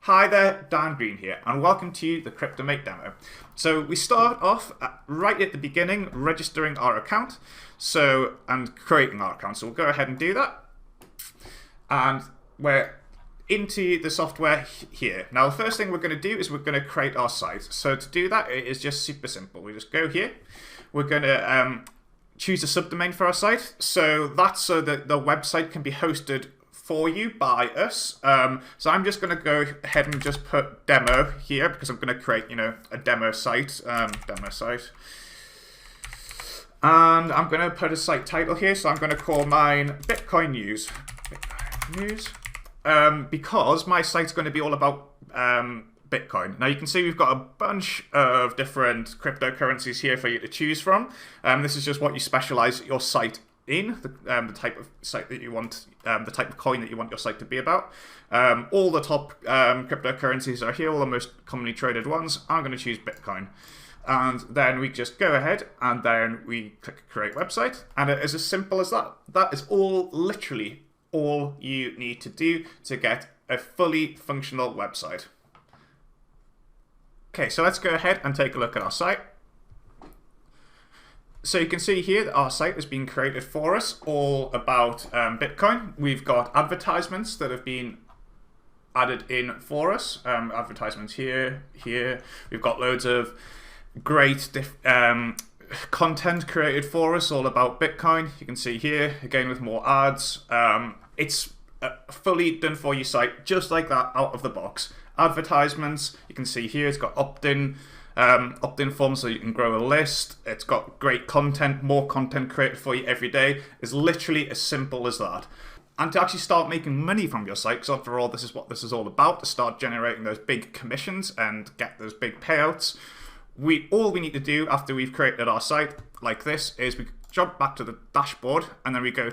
Hi there, Dan Green here, and welcome to the Gamblmate demo. So we start off right at the beginning, registering our account, and creating our account. So we'll go ahead and do that, and we're into the software here. Now the first thing we're going to do is we're going to create our site. So to do that, it is just super simple. We just go here. We're going to choose a subdomain for our site. So that's so that the website can be hosted for you by us. So I'm just going to go ahead and just put demo here because I'm going to create, a demo site. And I'm going to put a site title here. So I'm going to call mine Bitcoin News. Because my site's going to be all about Bitcoin. Now you can see we've got a bunch of different cryptocurrencies here for you to choose from. This is just what you specialize your site in, the type of site that you want, the type of coin that you want your site to be about. All the top cryptocurrencies are here, all the most commonly traded ones. I'm going to choose Bitcoin. And then we just go ahead and then we click create website. And it is as simple as that. That is literally all you need to do to get a fully functional website. Okay, so let's go ahead and take a look at our site. So you can see here that our site has been created for us, all about Bitcoin. We've got advertisements that have been added in for us. Advertisements here. We've got loads of great content created for us, all about Bitcoin. You can see here, again, with more ads. It's a fully done for you site, just like that, out of the box. Advertisements, you can see here, it's got opt-in forms so you can grow a list. It's got great content, more content created for you every day. It's literally as simple as that. And to actually start making money from your site, because after all, this is what this is all about, to start generating those big commissions and get those big payouts. All we need to do after we've created our site like this is we jump back to the dashboard and then we go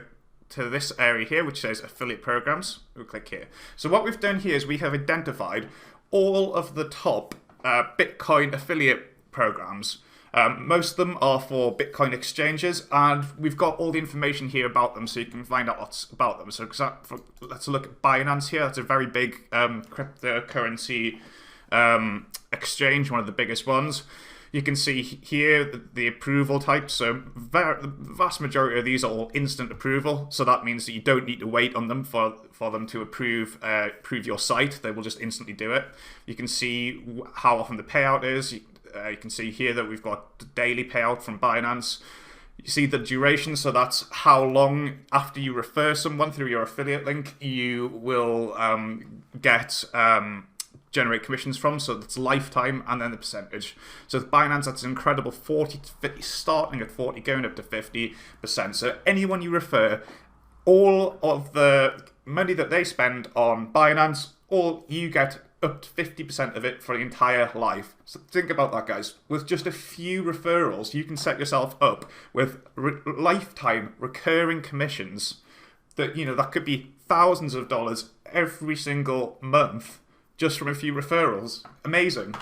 to this area here which says affiliate programs. We'll click here. So what we've done here is we have identified all of the top Bitcoin affiliate programs. Most of them are for Bitcoin exchanges, and we've got all the information here about them so you can find out what's about them. So let's look at Binance here. That's a very big cryptocurrency exchange, one of the biggest ones. You can see here the approval types. So the vast majority of these are all instant approval. So that means that you don't need to wait on them for them to approve your site. They will just instantly do it. You can see how often the payout is. You can see here that we've got the daily payout from Binance. You see the duration, so that's how long after you refer someone through your affiliate link you will generate commissions from. So that's lifetime and then the percentage. So with Binance, that's an incredible 40 to 50, starting at 40, going up to 50%. So anyone you refer, all of the money that they spend on Binance, all you get up to 50% of it for the entire life. So think about that, guys. With just a few referrals, you can set yourself up with lifetime recurring commissions that, that could be thousands of dollars every single month just from a few referrals. Amazing.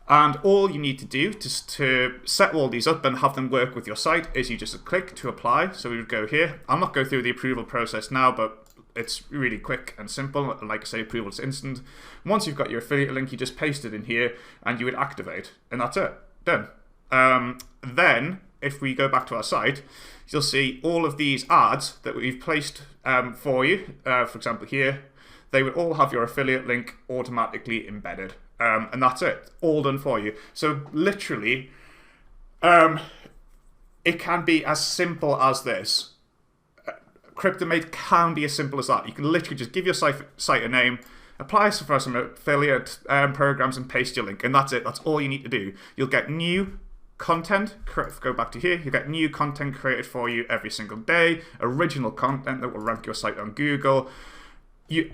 And all you need to do to set all these up and have them work with your site is you just click to apply. So we would go here. I'll not go through the approval process now, but it's really quick and simple. Like I say, approval is instant. Once you've got your affiliate link, you just paste it in here and you would activate. And that's it. Done. Then, if we go back to our site, you'll see all of these ads that we've placed for you. For example, here, they would all have your affiliate link automatically embedded. And that's it. All done for you. So literally, it can be as simple as this. Gamblmate can be as simple as that. You can literally just give your site a name, apply for some affiliate programs, and paste your link. And that's it. That's all you need to do. You'll get new content. Go back to here. You'll get new content created for you every single day. Original content that will rank your site on Google.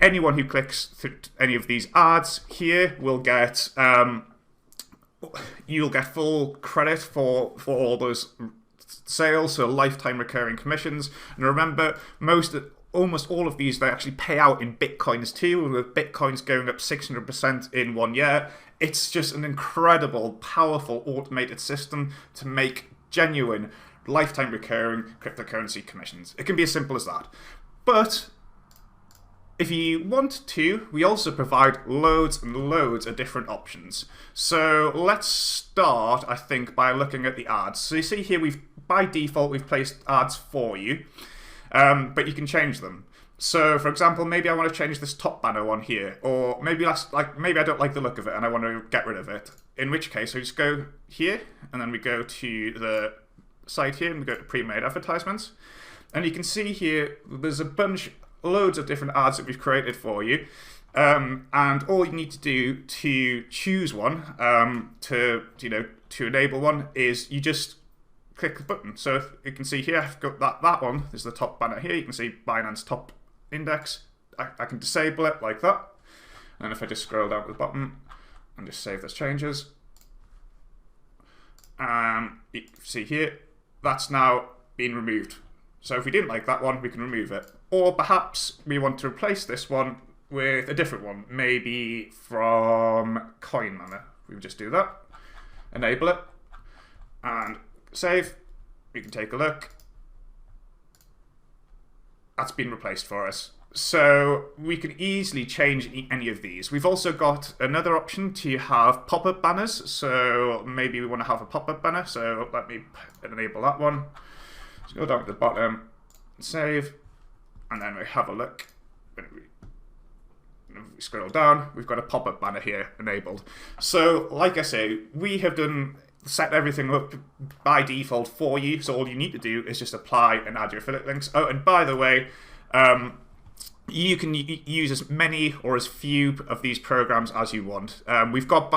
Anyone who clicks through any of these ads here will get you'll get full credit for all those sales, so lifetime recurring commissions. And remember, almost all of these, they actually pay out in Bitcoins too, with Bitcoins going up 600% in 1 year. It's just an incredible, powerful automated system to make genuine lifetime recurring cryptocurrency commissions. It can be as simple as that. But if you want to, we also provide loads and loads of different options. So let's start, I think, by looking at the ads. So you see here, by default, we've placed ads for you, but you can change them. So, for example, maybe I want to change this top banner one here, or maybe maybe I don't like the look of it and I want to get rid of it. In which case, we just go here, and then we go to the site here, and we go to pre-made advertisements, and you can see here there's loads of different ads that we've created for you, and all you need to do to choose one, to enable one, is you just click the button. So if you can see here, I've got that one. There's the top banner here. You can see Binance top index. I can disable it like that, and if I just scroll down to the bottom and just save those changes, you can see here that's now been removed. So if we didn't like that one, we can remove it. Or perhaps we want to replace this one with a different one, maybe from Coin Manor. We would just do that, enable it, and save. We can take a look. That's been replaced for us. So we can easily change any of these. We've also got another option to have pop-up banners. So maybe we want to have a pop-up banner. So let me enable that one. Let's go down to the bottom, save, and then we have a look. When we scroll down, we've got a pop-up banner here enabled. So like I say, we have set everything up by default for you. So all you need to do is just apply and add your affiliate links. Oh, and by the way, you can use as many or as few of these programs as you want. We've got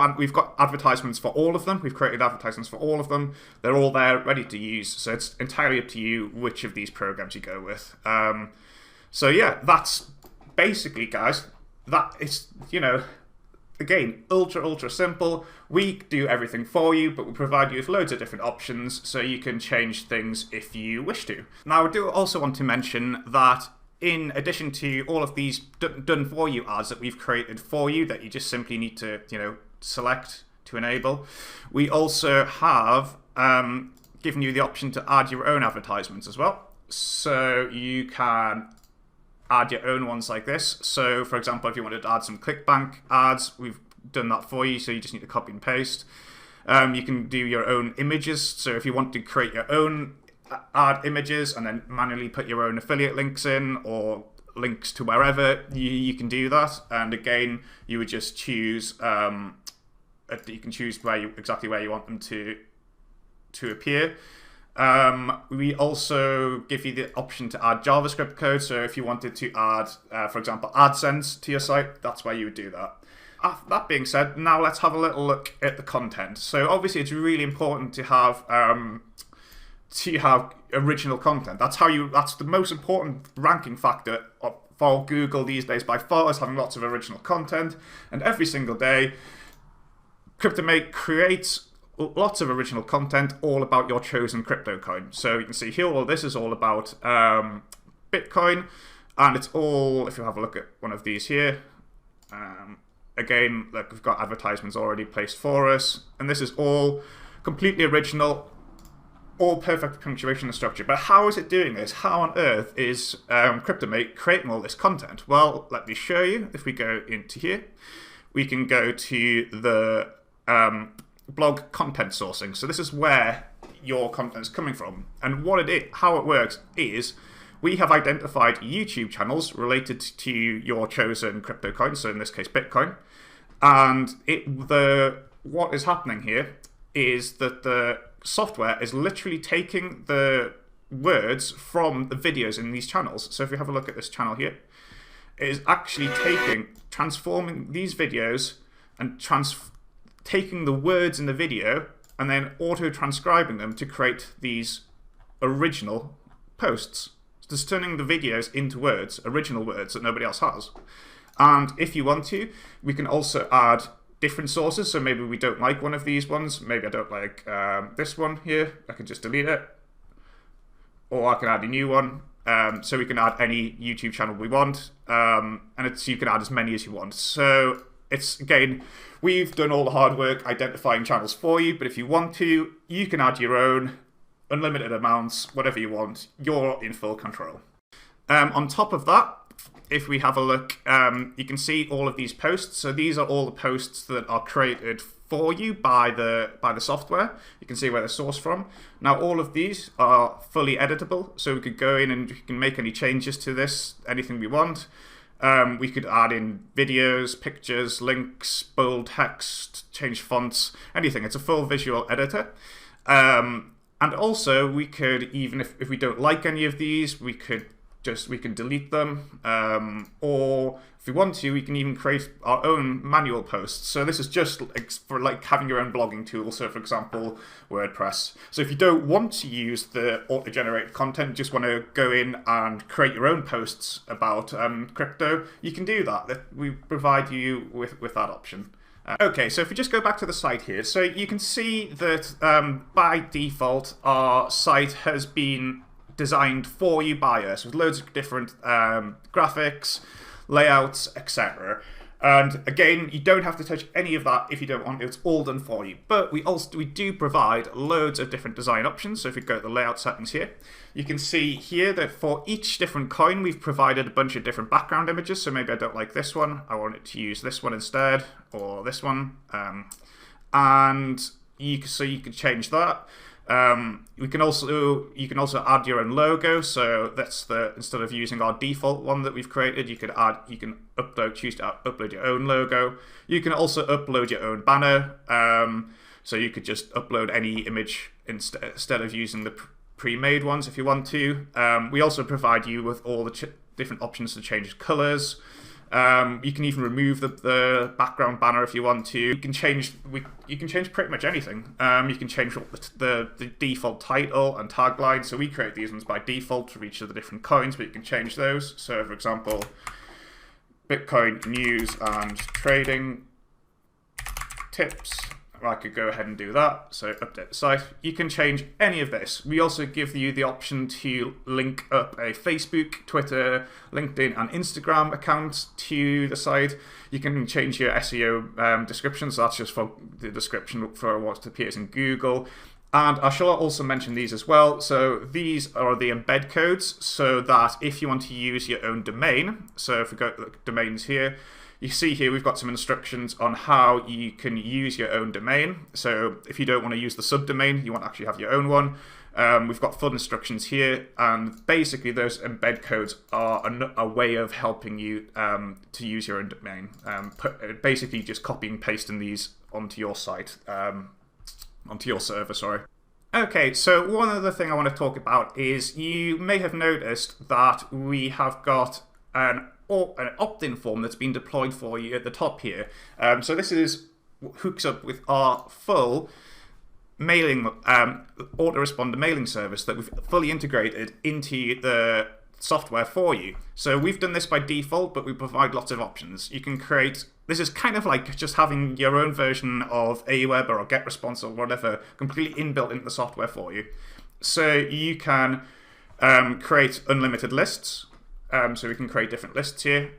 advertisements for all of them. We've created advertisements for all of them. They're all there, ready to use. So it's entirely up to you which of these programs you go with. So yeah, that's basically, guys, that is, again, ultra simple. We do everything for you, but we provide you with loads of different options so you can change things if you wish to. Now, I do also want to mention that in addition to all of these done for you ads that we've created for you that you just simply need to, select to enable, we also have given you the option to add your own advertisements as well. So you can add your own ones like this. So for example, if you wanted to add some ClickBank ads, we've done that for you. So you just need to copy and paste. You can do your own images. So if you want to create your own add images and then manually put your own affiliate links in or links to wherever, you can do that. And again, you would just choose, you can choose exactly where you want them to appear. We also give you the option to add JavaScript code. So if you wanted to add, for example, AdSense to your site, that's where you would do that. That being said, now let's have a little look at the content. So obviously it's really important to have original content. That's the most important ranking factor for Google these days by far, is having lots of original content. And every single day, Gamblmate creates lots of original content all about your chosen crypto coin. So you can see here, all this is all about Bitcoin, and it's all, if you have a look at one of these here, again, look, we've got advertisements already placed for us, and this is all completely original, all perfect punctuation and structure. But how is it doing this? How on earth is Gamblmate creating all this content? Well, let me show you. If we go into here, we can go to the blog content sourcing. So this is where your content is coming from. And how it works is we have identified YouTube channels related to your chosen crypto coin, so in this case Bitcoin. And what is happening here is that the software is literally taking the words from the videos in these channels. So if you have a look at this channel here, it is actually transforming these videos and taking the words in the video and then auto-transcribing them to create these original posts. So just turning the videos into words, original words that nobody else has. And if you want to, we can also add different sources. So maybe we don't like one of these ones. Maybe I don't like this one here. I can just delete it. Or I can add a new one. So we can add any YouTube channel we want. And you can add as many as you want. So it's, again, we've done all the hard work identifying channels for you. But if you want to, you can add your own, unlimited amounts, whatever you want. You're in full control. On top of that, if we have a look, you can see all of these posts. So these are all the posts that are created for you by the software. You can see where they're sourced from. Now all of these are fully editable, so we could go in and we can make any changes to this, anything we want. We could add in videos, pictures, links, bold text, change fonts, anything. It's a full visual editor. And also we could, even if we don't like any of these, we can delete them, or if we want to, we can even create our own manual posts. So this is just for like having your own blogging tool. So for example, WordPress. So if you don't want to use the auto-generated content, just want to go in and create your own posts about crypto, you can do that. We provide you with that option. Okay, so if we just go back to the site here, so you can see that by default, our site has been designed for you by us with loads of different graphics, layouts, etc. And again, you don't have to touch any of that if you don't want to. It's all done for you. But we do provide loads of different design options. So if we go to the layout settings here, you can see here that for each different coin, we've provided a bunch of different background images. So maybe I don't like this one. I want it to use this one instead, or this one. And you can change that. You can also add your own logo. So that's instead of using our default one that we've created, you can choose to upload your own logo. You can also upload your own banner. So you could just upload any image instead of using the pre-made ones if you want to. We also provide you with all the different options to change colors. You can even remove the background banner if you want to. You can change pretty much anything. You can change the default title and tagline. So we create these ones by default for each of the different coins, but you can change those. So for example, Bitcoin news and trading tips. I could go ahead and do that. So update the site. You can change any of this. We also give you the option to link up a Facebook, Twitter, LinkedIn, and Instagram account to the site. You can change your SEO description. So that's just for the description for what appears in Google. And I shall also mention these as well. So these are the embed codes, so that if you want to use your own domain, so if we go to the domains here, you see here we've got some instructions on how you can use your own domain. So if you don't want to use the subdomain, you want to actually have your own one. We've got full instructions here, and basically those embed codes are a way of helping you to use your own domain. Basically just copying and pasting these onto your site, onto your server, sorry. Okay, so one other thing I want to talk about is you may have noticed that we have got an opt-in form that's been deployed for you at the top here. So this hooks up with our full mailing autoresponder mailing service that we've fully integrated into the software for you. So we've done this by default, but we provide lots of options. You can create, this is kind of like just having your own version of Aweber or GetResponse or whatever completely inbuilt into the software for you. So you can create unlimited lists. So we can create different lists here.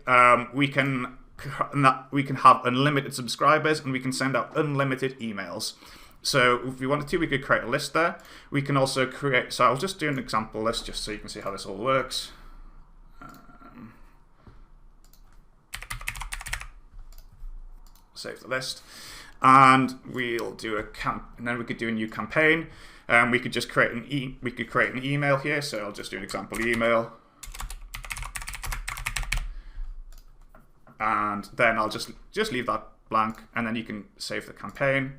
We can have unlimited subscribers, and we can send out unlimited emails. So if we wanted to, we could create a list there. We can also create, so I'll just do an example list just so you can see how this all works. Save the list. And we'll do and then we could do a new campaign. We could just create an email here. So I'll just do an example email. And then I'll just leave that blank, and then you can save the campaign,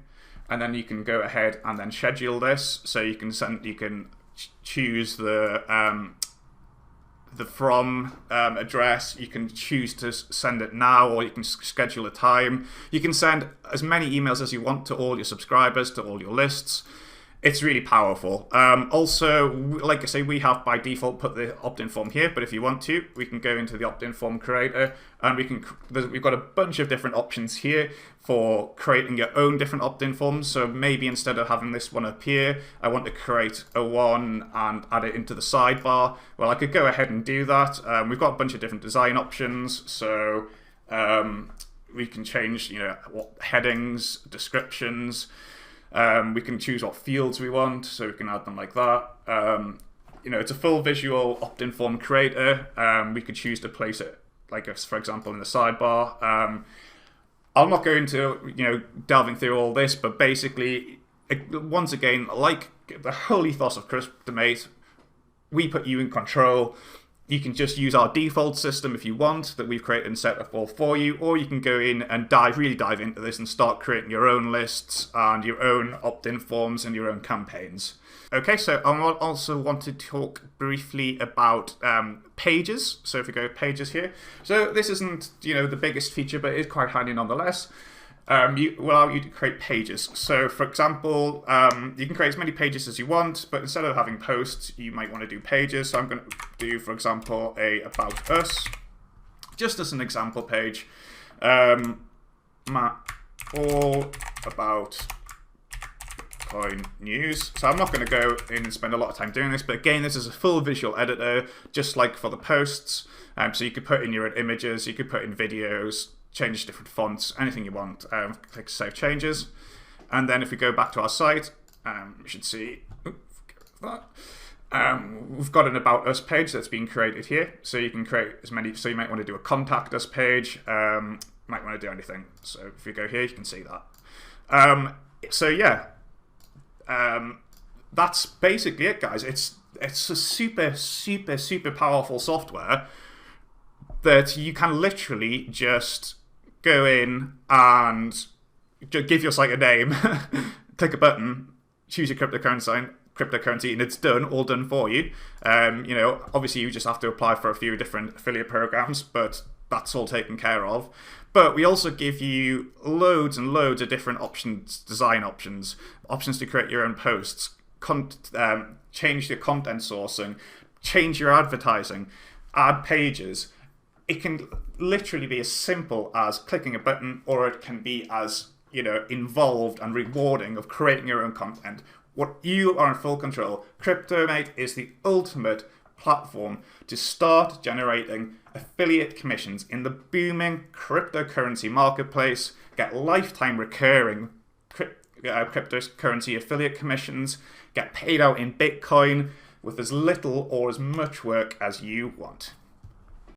and then you can go ahead and then schedule this. So you can choose the from address. You can choose to send it now, or you can schedule a time. You can send as many emails as you want to all your subscribers, to all your lists. It's really powerful. Also, like I say, we have by default put the opt-in form here, but if you want to, we can go into the opt-in form creator, and we've got a bunch of different options here for creating your own different opt-in forms. So maybe instead of having this one appear, I want to create a one and add it into the sidebar. Well, I could go ahead and do that. We've got a bunch of different design options, so we can change, what headings, descriptions. We can choose what fields we want, so we can add them like that. It's a full visual opt-in form creator. We could choose to place it like for example in the sidebar. I'm not going to delving through all this, but basically, once again, like the whole ethos of Gamblmate, we put you in control. You can just use our default system if you want that we've created and set up all for you, or you can go in and really dive into this and start creating your own lists and your own opt-in forms and your own campaigns. Okay, so I also want to talk briefly about pages. So if we go pages here, so this isn't the biggest feature, but it is quite handy nonetheless. You will allow you to create pages. So, for example, you can create as many pages as you want, but instead of having posts, you might want to do pages. So I'm going to do, for example, a About Us, just as an example page. All about Bitcoin news. So I'm not going to go in and spend a lot of time doing this, but again, this is a full visual editor, just like for the posts. So you could put in your own images, you could put in videos, change different fonts, anything you want. Click Save Changes. And then if we go back to our site, we should see we've got an About Us page that's been created here. So you can create as many, so you might want to do a Contact Us page, might want to do anything. So if you go here, you can see that. So yeah, that's basically it, guys. It's a super powerful software that you can literally just go in and give your site a name, click a button, choose your cryptocurrency, and it's done, all done for you. Obviously you just have to apply for a few different affiliate programs, but that's all taken care of. But we also give you loads and loads of different options, design options to create your own posts, change your content sourcing, change your advertising, add pages. It can literally be as simple as clicking a button, or it can be as involved and rewarding of creating your own content. What you are in full control. Gamblmate is the ultimate platform to start generating affiliate commissions in the booming cryptocurrency marketplace. Get lifetime recurring cryptocurrency affiliate commissions. Get paid out in Bitcoin with as little or as much work as you want.